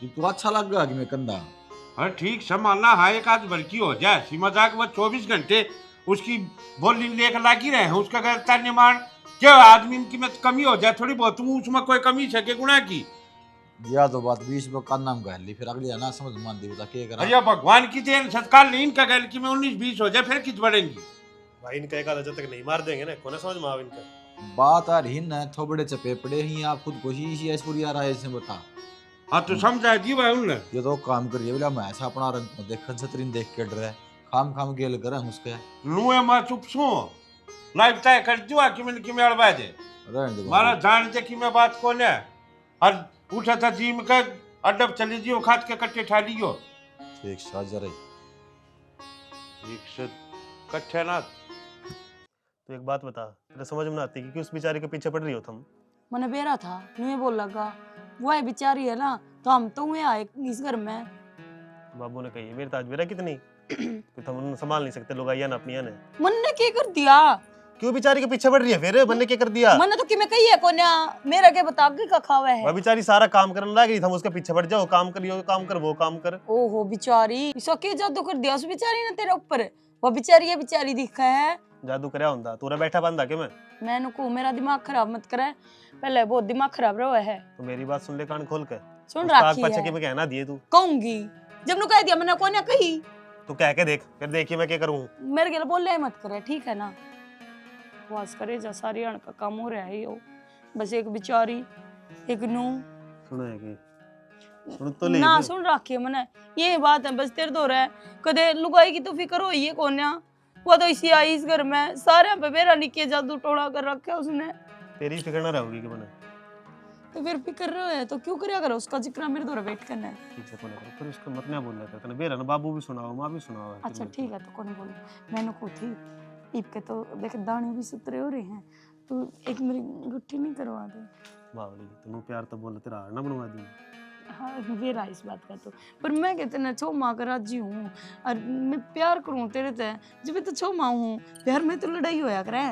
ये तो अच्छा लग गया कि मैं कंधा। अरे ठीक संभालना हाँ एक आध बल्कि हो जाए सी मजाक, वो 24 घंटे उसकी बोली लेकर लागी रहे हैं, उसका अगर ताने मार क्या आदमी की में कमी हो जाए थोड़ी बहुत, तुम उसमें कोई कमी सके गुना की। या तो बात 20 का नाम कह ली, फिर अगली ना समझ मान दी बता के करा। अरे भगवान की देन सत्कार नहीं इनका गैल की में 19-20 हो जाए फिर कित बढ़ेंगी। भाई इनका एक आधा जब तक नहीं मार देंगे ना कोने समझ में आवे इनका बात आ रही ना, थोबड़े चपे पड़े ही आप खुद कोशिश ही पूरी आ रहा है, इसमें बता। हाँ तो समझा दी भाई उनने ये तो काम करिए बोला मैं ऐसा अपना रंग को देख छतरीन देख के डर है, खाम खाम गेल कर उसके लुए मैं चुप सो लाइव तय कर दिया कि मैंने कि मैं अड़वा दे रहने दे मारा बाबू। जान दे कि मैं बात कौन है और उठा था जीम का अडब चली जियो खाद के कट्टे ठा लियो ठीक साजर है। एक से कट्टे ना। तो एक बात बता, तेरे समझ में ना आती कि उस बेचारे के पीछे पड़ रही हो तुम? मैंने बेरा था नहीं बोल लगा, वो है बेचारी है ना, तो हम तो हुए आए इस घर में। बाबू ने कही मेरे ताज बेरा कितनी कि तुम उन्हें संभाल नहीं सकते, लोग आइया ना अपनी ने मन ने क्या कर दिया? क्यों बेचारी के पीछे पड़ रही है? फिर मैंने क्या कर दिया? मैंने तो कि मैं कही है कोन्या मेरा के बता के का खावा है। वह बेचारी सारा काम करने लग गई, हम उसके पीछे पड़ जाओ, काम करियो काम कर वो काम कर। ओहो बेचारी, इसका क्या जादू कर दिया उस बेचारी ने तेरे ऊपर? वो बेचारी दिखा है। जादू करया हुंदा तोरा बैठा बंदा के मैंने को मेरा दिमाग खराब मत करे, पहले बहुत दिमाग खराब रहा है। तो मेरी बात सुन ले कान खोल के, सुन आग रखी पीछे के है मैं कहना दिए तू कहूंगी, जब नु कह दिया मैंने कोन्या कही तू कह के देख, फिर देखिए मैं क्या करूं। मेरे के बोले मत करे, ठीक है ना? वास करे जा सारी अण का काम हो रहा है यो, बस एक बेचारी एक नू सुनो है कि सुन तो ले ना सुन रखी है मैंने, ये बात है बस तेरे दो रहा है। कदे लुगाई की तो फिक्र हो ये कोन्या, वो तो इसी आई इस घर में सारे पे मेरा निके जादू टोड़ा कर रखा है उसने। तेरी फिक्र ना रहोगी कि मैंने तो फिर फिक्र रहा है तो क्यों करया करो, उसका जिक्र मेरे दो वेट करना है। ठीक से कोने करो, फिर उसको मत ना बोलना था तने बेरा ना, बाबू भी सुनाओ मां भी सुनाओ। अच्छा ठीक है तो कौन बोलो, मैंने को थी ईप के तो देख दाने भी सुतरे हो रहे हैं, तो एक मेरी गुट्ठी नहीं करवा दे। बावली तुम प्यार तो बोल तेरा हार ना बनवा दी। हाँ मेरा इस बात का तो, पर मैं कहते ना छो माँ का राजी हूँ और मैं प्यार करूँ तेरे से, जब तो छो माँ हूँ, प्यार में तो लड़ाई होया करे।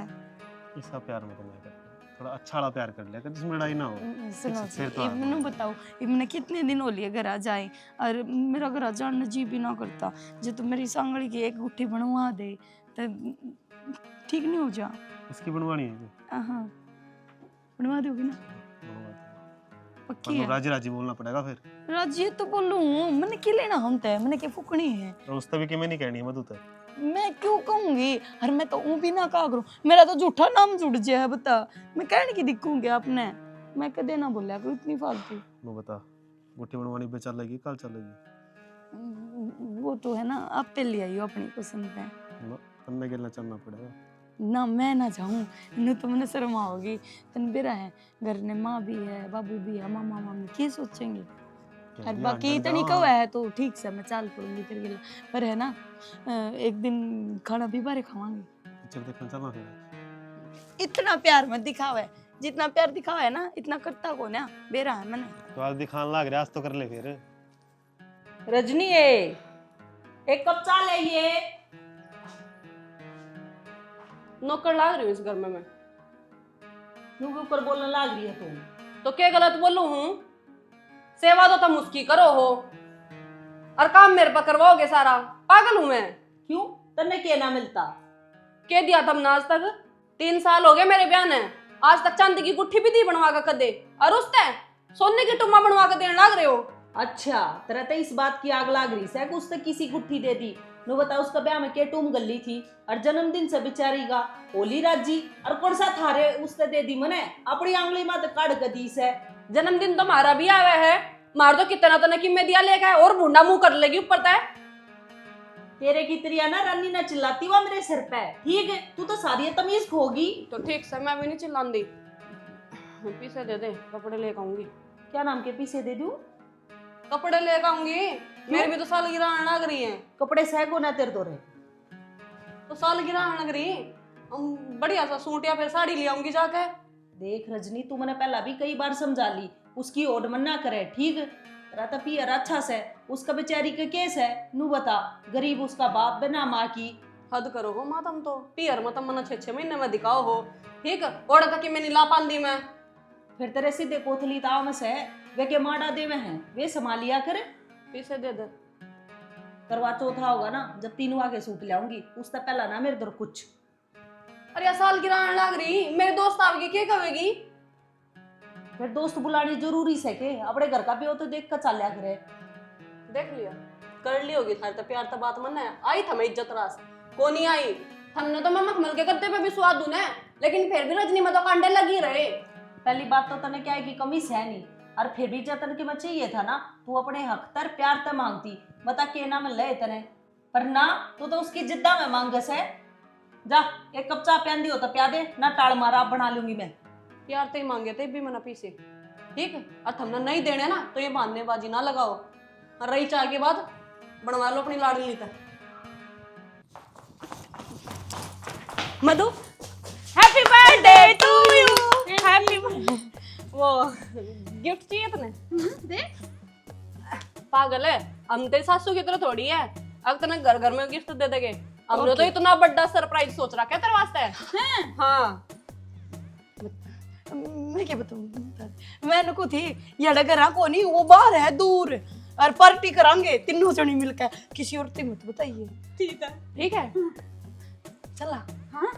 इसका प्यार में करना कर, थोड़ा अच्छा वाला प्यार कर लिया कर जिसमें लड़ाई ना हो। सुनो फिर तो मैंने बताओ, मैंने कितने दिन हो लिए घर आ जाए और मेरा घर आ जाने जी भी ना करता, जो तुम मेरी सांगड़ी की एक गुट्ठी बनवा दे तो ठीक नहीं हो जा। इसकी बनवानी है हाँ बनवा दोगी ना? पक्की है? राजी राजी बोलना पड़ेगा फिर। राजी तो बोलूं, मैंने क्या लेना हम तय, मैंने क्या फूकनी है? तो उस तभी के मैं नहीं कहनी है मधु तक, मैं क्यों कहूंगी? और मैं तो ऊँ भी ना कहा करूं, मेरा तो झूठा नाम जुड़ जाए, बता मैं कहने की दिखूंगी आपने, मैं कदे ना बोलिया करूं इतनी फालतू। वो बता गुट्ठी बनवानी पे चलेगी कल चलेगी? वो तो है ना, आप पे ले आइयो अपनी पसंद पे तन्ने गिलना चलना पड़ेगा ना, मैं ना जाऊं इन्हें तो मैंने शर्म आओगी। तन बेरा है घर ने, माँ भी है बाबू भी है, मामा मामी क्या सोचेंगे? और बाकी इतनी कव है तो ठीक से मैं चाल पड़ूंगी तेरे गिला, पर है ना एक दिन खाना भी बारे खावांगे। पिक्चर देखने चलना फिर। इतना प्यार मत दिखावे, जितना प्यार दिखावा है ना इतना करता को ना बेरा है मैंने। तो आज दिखान लाग रहा, आज तो कर ले फिर। रजनी एक कप चाय लाइए। नौकर लाग रही हूँ इस घर में मैं। मुंह के ऊपर बोलने लाग रही है तुम। तो क्या गलत बोलू हूँ? सेवा तो तुम उसकी करो हो और काम मेरे पर करवाओगे सारा। पागल हूँ मैं? क्यों तन्ने क्या ना मिलता? कह दिया तुमने आज तक? 3 साल हो गए मेरे ब्याह ने, आज तक चांदी की गुट्ठी भी दी बनवा कर कदे, और उसने सोने की टुम्मा बनवा कर देने लाग रहे हो। अच्छा तेरा तो इस बात की आग लाग रही है कि उसने किसी गुट्ठी दे दी। नो बता उसका ब्याह में के टूम गली थी और जन्मदिन से बेचारी का होली राजी और कौन सा थारे उसने दे दी मने अपनी आंगली में तो काट के दी से। जन्मदिन तो हमारा भी आया है, मार दो कितना तो नकी में दिया लेगा और मुंडा मुंह कर लेगी ऊपर तय। तेरे की त्रिया ना रन्नी ना चिल्लाती हुआ मेरे सिर पे, ठीक है? तू तो सारी तमीज खोगी। तो ठीक से मैं भी नहीं चिल्लाऊंगी। पीछे दे दे, कपड़े लेकर आऊंगी। क्या नाम के पीछे दे दूं? कपड़े लेकर आऊंगी, मेरी भी तो सालगिरह आने लग रही है। कपड़े सह को ना तेरे तो रहे तो सालगिरह आने लग रही, हम बढ़िया सा सूट या फिर साड़ी ले आऊंगी जाके। देख रजनी तू मैंने पहला भी कई बार समझा ली, उसकी ओड मन्ना करे, ठीक? राता पियर अच्छा से उसका बेचारी का केस है, नू बता गरीब उसका बाप बिना माँ की। हद करो हो माँ तुम तो, पियर मत मना 6 महीने में दिखाओ हो, ठीक? ओढ़ तक की मैंने ला पांदी मैं। फिर तेरे सीधे कोथली ताव में से वे के माड़ा देवे हैं वे संभालिया करे। पीछे दे दे। करवा चौथा होगा ना जब तीनों आगे सूट लाऊंगी, उससे पहला ना मेरे दर कुछ। अरे यार सालगिरह आने लग रही, मेरे दोस्त आवेगी क्या कहेगी? फिर दोस्त बुलानी जरूरी से के अपने घर का भी हो तो देख कर चाल्या करे। देख लिया कर ली होगी थारे तो प्यार तो बात मन है। आई था मैं इज्जत रास को नहीं आई, हमने तो मैं मखमल के गद्दे पे भी स्वाद दूं ना, लेकिन फिर भी रजनी में तो कांडे लगी रहे। पहली बात तो तने क्या है कि कमी से है नहीं, और फिर भी जतन के मैं चाहिए था ना तू अपने हक तर प्यार तर मांगती, बता के ना मैं ले तने, पर ना तू तो उसकी जिद्दा में मांगस है। जा एक कप चाय प्यान दी हो तो प्या दे ना, टाड़ मारा बना लूंगी मैं। प्यार तो ही मांगे थे भी मना पीछे, ठीक है? और हमने नहीं देने ना तो ये बांधनेबाजी ना लगाओ, और रही चाय के बाद बनवा लो अपनी लाडली तक। Madhu happy birthday to you. Happy वो गिफ्ट चाहिए तने? दे पागल है, हम तेरी सासू की तरह थोड़ी है अब तने घर घर में गिफ्ट दे देंगे। हमने तो इतना बड़ा सरप्राइज सोच रखा है तेरे वास्ते। हाँ मैं क्या बताऊं, मैं नको थी यार घर को नहीं, वो बाहर है दूर, और पार्टी करांगे तीनों जने मिलकर, किसी और मत बताइए। ठीक है ठीक है चला। हाँ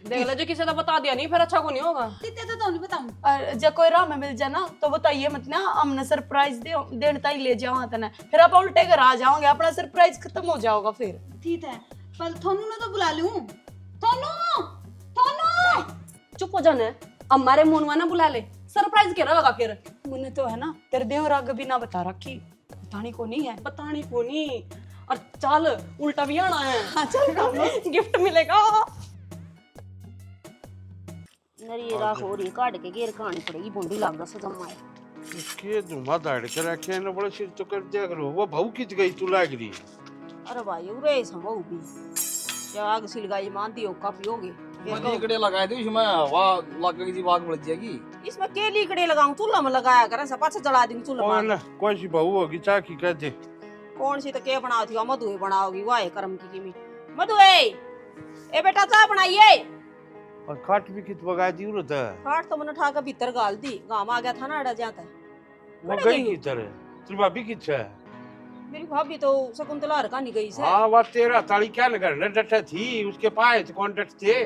देख लो जो किसी ने बता दिया नहीं फिर अच्छा को नहीं होगा। कितने तो नहीं बताऊं। और जब कोई राह में मिल जाए ना तो बताइए मत ना, हमने सरप्राइज देने तक ले जाओ तना, फिर आप उल्टे घर आ जाओगे, अपना सरप्राइज खत्म हो जाओगा फिर। ठीक है पर थोनू ने तो बुला लूं। थोनू थोनू चुप हो जाने, हमारे मुनवा ना बुला ले, सरप्राइज क्या होगा फिर? मुझे तो है ना तेरे देवर आगे भी ना बता रखी, बतानी को नहीं है। बतानी को नहीं, और चल उल्टा भी आना है। हाँ चल गिफ्ट मिलेगा। नरी राख हो रही काट के घेर खानी पड़ेगी, बूंदी लाग रहा सजमा है। के धुमा दाड़ के रखे ना, बड़ा सिर तो कर दिया करो। वो भाऊ खिंच गई तू लाग रही। अरे भाई उरे समो भी क्या आग सिलगाई मानती हो काफी होगी। लीकड़े लगाए थे इसमें हवा लग गई थी, आग बढ़ जाएगी। इसमें के लीकड़े लगाऊं? चूल्हा में लगाया करे सब पाछे जला देंगे चूल्हा में। कौन सी बहू होगी चाकी कह दे। कौन सी तो के बनाओ थी? मधुए बनाओगी, वाह कर्म की किमी। मधुए ए बेटा चाय बनाइए। और खाट भी कित बगा दी उरत है। खाट तो मैंने उठा के भीतर गाल दी, गांव आ गया था ना अड़ा जाता। वो गई की तरह तेरी भाभी कित है? मेरी भाभी तो शकुंतला हर का नहीं गई से। हां वो तेरा ताली क्या न करने डटे थी, उसके पास कॉन्टेक्ट थे,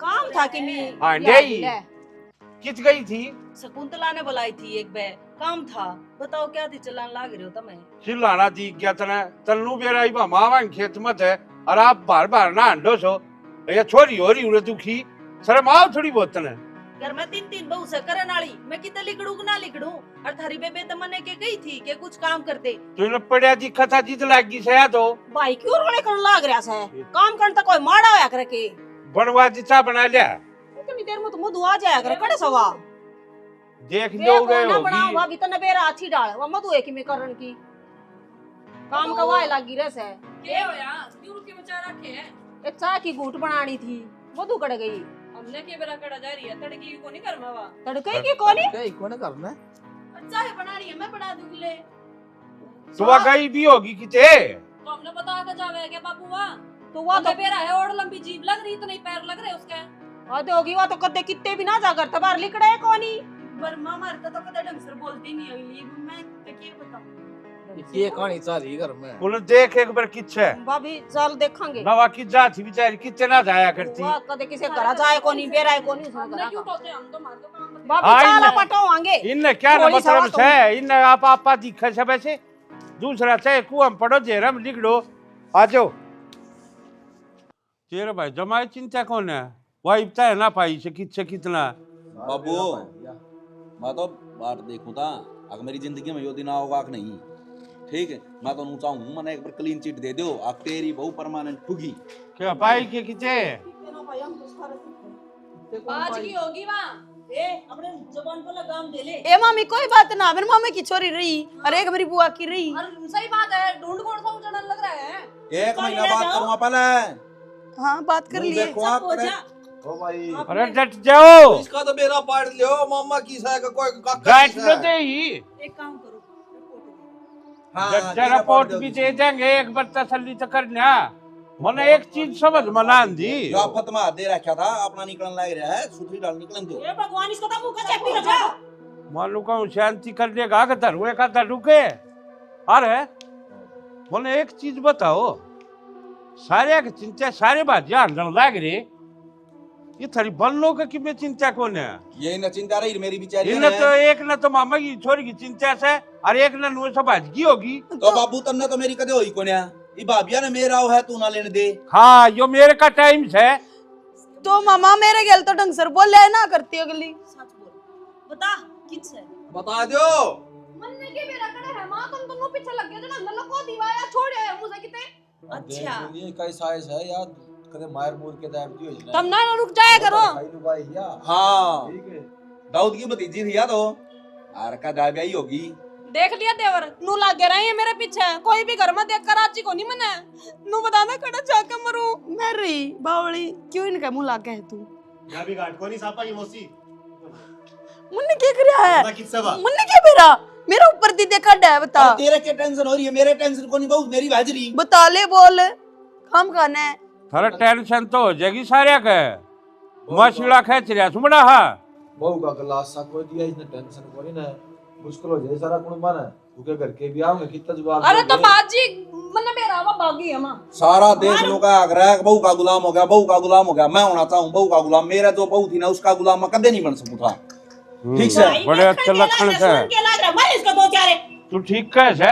काम था कि मैं हां नहीं कित गई थी? शकुंतला ने बुलाई थी एक बार, काम था। बताओ क्या थी चलान लाग रहे हो तुम्हें? चिल्लाना दी क्या तना तन्नू बेरा ही मावा खेत मत है, और आप बार बार ना अंडो सो ये छोरी हो रही उरे दुखी शर्म आओ थोड़ी बहुत तने। घर में 3 बहू से करन वाली मैं कितना लिखड़ू ना लिखड़ू, और थारी बेबे तो मने के गई थी कि कुछ काम करते। तूने पड़या दिखा था जित लागी से तो भाई क्यों रोने कर लाग रहा से? काम करन तो कोई माड़ा होया करे के बनवा दिशा बना लिया। इतनी देर में तो मधु आ जाया करे कड़े सवा देख लो गए ना बना होगी भाभी तो नबेरा अच्छी डाल वो मधु है कि मैं करन की काम का वाय लागी रस है। के होया न्यू के बचा रखे है। एक चाय की घूट बनानी थी, मधु कड़ गई। अब लेके बेरा कड़ा जा रही है तड़की को नहीं कर मावा तड़के की कोनी क्या कौन करना चाय बना रही है मैं बना दूंगी ले सुबह गई भी होगी किते तो हमने बता के जावे क्या बाबू वा तो वो तो बेरा है और लंबी जीभ लग रही इतने पैर लग रहे उसके आधे होगी वो तो कदे कितने भी ना जा करता बाहर लिकड़े कोनी बर्मा मारता तो कदा ढंग से बोलती नहीं अगली मैं क्या बताऊं ये कहानी चल रही घर में बोले देख एक बार किच्छे भाभी चल देखेंगे नवा की जाती बेचारी कितने ना जाया करती वो कदे किसे घर जाए कोनी बेराए कोनी उसने हमने करा क्यों टोते हम तो मार दो काम करते भाभी आई चाला ना। पटो आंगे इनने क्या ना थोड़ी मतलब सवा है इनने आप दिखा सब ऐसे दूसरा चाहे कुआं पढ़ो जेरम लिख लो आ जाओ तेरे भाई जमाए चिंता कौन है वही तय ना पाई से कितने कितना बाबू मैं तो बात देखूं था अगर मेरी जिंदगी में यो दिन आओगा कि नहीं ठीक है मैं तो चाहूँ मैंने एक बार क्लीन चिट दे दो अब तेरी बहु परमानेंट ठुगी क्या पाई के किते आज की होगी वहाँ अपने जुबान पर लगाम दे ले ए मामी कोई बात ना मेरे मामे की छोरी रही अरे एक मेरी बुआ की रही सही बात है ढूंढ कौन सा उजड़न लग रहा है एक महीना बात करूंगा पहले हाँ बात कर लिए देखो आप ओ भाई अरे डट जाओ इसका तो बेरा पाड़ लियो मामा की सा का कोई गाइड तो दे ही एक काम करो जरा रिपोर्ट भी दे देंगे एक बार तसल्ली तो करना मैंने एक चीज समझ मना दी जो आफत में दे रखा था अपना निकलने लग रहा है सुथरी डाल निकलन दो ये भगवान इसको तो मुंह का चेपी रखा मालूम का शांति कर देगा कि धरुए का धरुके अरे मैंने एक चीज बताओ सारे की चिंता सारे बात यार लग रही ये थारी बल्लो का कि मैं चिंता कौन है ये न चिंता रही मेरी बेचारी इन्हें तो एक न तो मामा की छोरी की चिंता से और एक न नुए सब की होगी तो बाबू तन्ने तो मेरी कदे होई कोन्या ई भाभिया ने मेरा है तू ना लेने दे हाँ यो मेरे का टाइम है तो मामा मेरे गेल तो ढंग से बोल ले ना करती अगली सच बोल बता किस है बता दो मन के बेरा कड़ा है मां तुम दोनों पीछे लग गए जो ना को दीवाया छोड़े है मुझे किते अच्छा ये कैसा है यार कदे मार मूर के दाब दियो तुम ना रुक जाया करो भाई या हाँ ठीक है दाऊद की भतीजी थी याद हो आर का दाबिया ही होगी देख लिया देवर नू लागे रही है मेरे पीछे कोई भी घर में देख कर आची को नहीं मने नू बताना कड़ा जाके मरू मैं रही बावली क्यों इनका मुंह लागे है तू या भी गाट कोनी सापा की मौसी मुन्ने क्या कर है बता किससे बा मुन्ने क्या मेरा मेरा ऊपर दी देखा है बता अरे तेरे क्या टेंशन हो रही है मेरे टेंशन को नहीं बहु मेरी हाजिरी बता ले बोल हम खाना है थारा टेंशन तो हो जाएगी सारे का मछला खेच रहा सुमड़ा हा बहू का गिलास सा कोई दिया इसने टेंशन को नहीं ना मुश्किल हो जाए सारा कुण बना तू घर के भी आओगे कितना जवाब अरे तो बाजी मने मेरा वा बागी है मां सारा देश लोग का आग्रह है बहू का गुलाम हो गया बहू का गुलाम हो गया मैं होना चाहूँ बहू का गुलाम मेरा जो बहू थी ना उसका गुलाम मैं कदे नहीं बन सकूं था ठीक से बड़े अच्छे लक्षण से के लाग रहा मार इसको दो चारे तू ठीक कैसे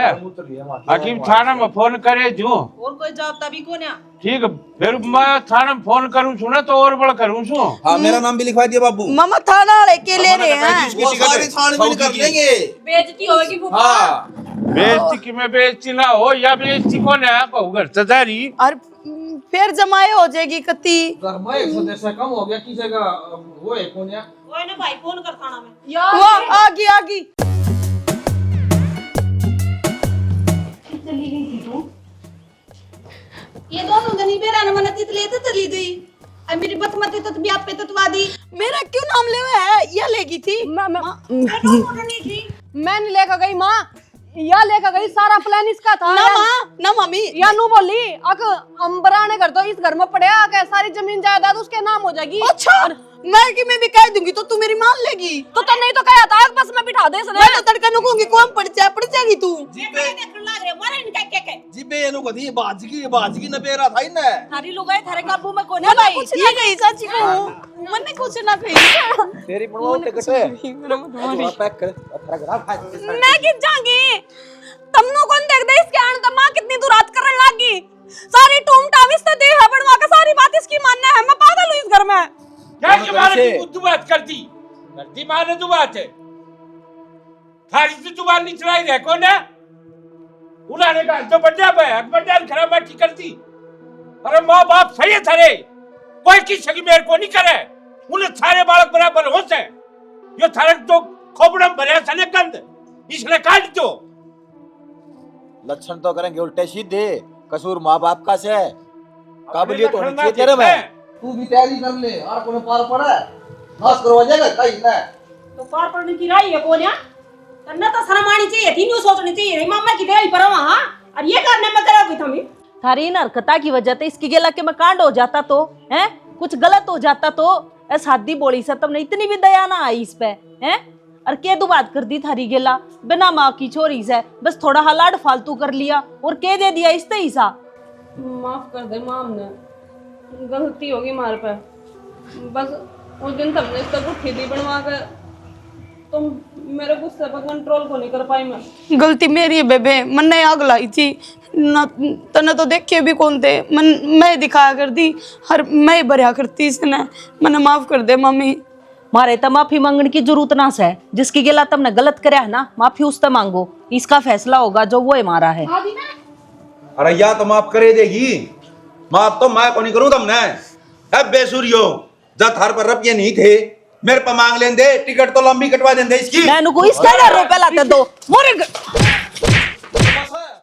हकीम थाना में फोन करे जो और कोई जवाब तभी को ना ठीक फिर मैं थाना में फोन करूं सुना तो और बड़ करूं सु हाँ मेरा नाम भी लिखवा दिया बाबू मामा थाना लेके ले रहे हैं वो सारी छानबीन कर लेंगे बेइज्जती होगी फूफा हाँ बेइज्जती की में बेइज्जती ना हो या बेइज्जती कौन है बहु घर सजारी और फिर जमाए हो जाएगी कति घर में एक सदस्य कम हो गया किसी का वो है कोन्या ओए ना भाई फोन कर थाना में यार वो आगी आगी चली गई थी तू ये दोनों दिन ही बेरा न मन तितली तो चली गई अब मेरी बसमती तो भी आप पे ततवा दी मेरा क्यों नाम ले हुआ है ये लेगी थी नहीं थी मैं नहीं लेकर गई मां या लेकर गई सारा प्लान इसका था ना माँ ना मम्मी या नू बोली अक अंबरा ने घर तो इस घर में पड़े आके सारी जमीन जायदाद उसके नाम हो जाएगी अच्छा मैं भी कह दूंगी तो तू मेरी मान लेगी तो नहीं तो कहा था बस मैं बिठा दे मैं तो तड़का नुकूंगी कौन पड़ जाएगी तू देखने लाग रहे मारे इनका क्या जिबे एनु कदी बाजगी न बेरा था इने थारी लुगाई थारे काबू में कोने मैंने भाई कुछ ना कही चाची को मैंने कुछ ना कही तेरी पड़वा ते कटे पैक कर अपना घर खा मैं किस जाऊंगी तमनो कौन देख दे इसके आने तो मां कितनी दुरात करने लगी सारी टूम टाविस तो दे है बनवा के सारी बात इसकी मानना है मैं पागल हूं इस घर में क्या के मारे की बुद्धू बात करती माने तू बात है थारी से जुबान नहीं चलाई रहे कौन है उन्होंने कहा तो बड्डा खराब बात करती अरे माँ बाप सही है थारे कोई किसी की मेरे को नहीं करे उन्हें सारे बालक बराबर हो से यो थारे तो खोपड़म भरे सने गंद इसलिए काट दो लक्षण तो करेंगे उल्टे सीधे कसूर माँ बाप का से काबिलियत होनी चाहिए तेरे में तू भी तैयारी कर ले, और कोने पार पड़ा है नाश करवा जाएगा कहीं ना। तो पार पड़ने की राई है कौन? तन्ना तो शर्म आनी चाहिए थी, न्यू सोचनी चाहिए थी मामा की देरी पर वहां, और ये करने में करोगी तुम? थारी इन हरकता की वजह से इसकी गेला के में कांड हो जाता तो है, कुछ गलत हो जाता तो ऐस हादी बोली से तुमने इतनी भी दया ना आई इस पे है। और के दो बात कर दी थारी गेला बिना माँ की छोरी से, बस थोड़ा हलाड फालतू कर लिया और के दे दिया इस हिस्सा। माफ कर दे माम ने, गलती होगी हमारे पे। बस उस दिन तुमने इसका गुट्ठी दी बनवा कर, तुम मेरे गुस्से पर कंट्रोल को नहीं कर पाई। मैं गलती मेरी है बेबे, मैंने आग लाई थी ना, तने तो देखे भी कौन थे, मैं दिखाया कर दी, हर मैं भरया करती इसने, मैंने माफ कर दे मम्मी। मारे तो माफी मांगने की जरूरत ना से, जिसकी गेला तुमने गलत करया है ना, माफी उससे मांगो, इसका फैसला होगा जो वो हमारा है। अरे या तो माफ करे देगी, माफ तो मैं को नहीं करूं तुमने। अब बेसुरियो जब थार पर रुपये नहीं थे मेरे पर मांग लेंदे, टिकट तो लंबी कटवा देंदे इसकी। मैंने को इसका रुपया लाते दो मोरे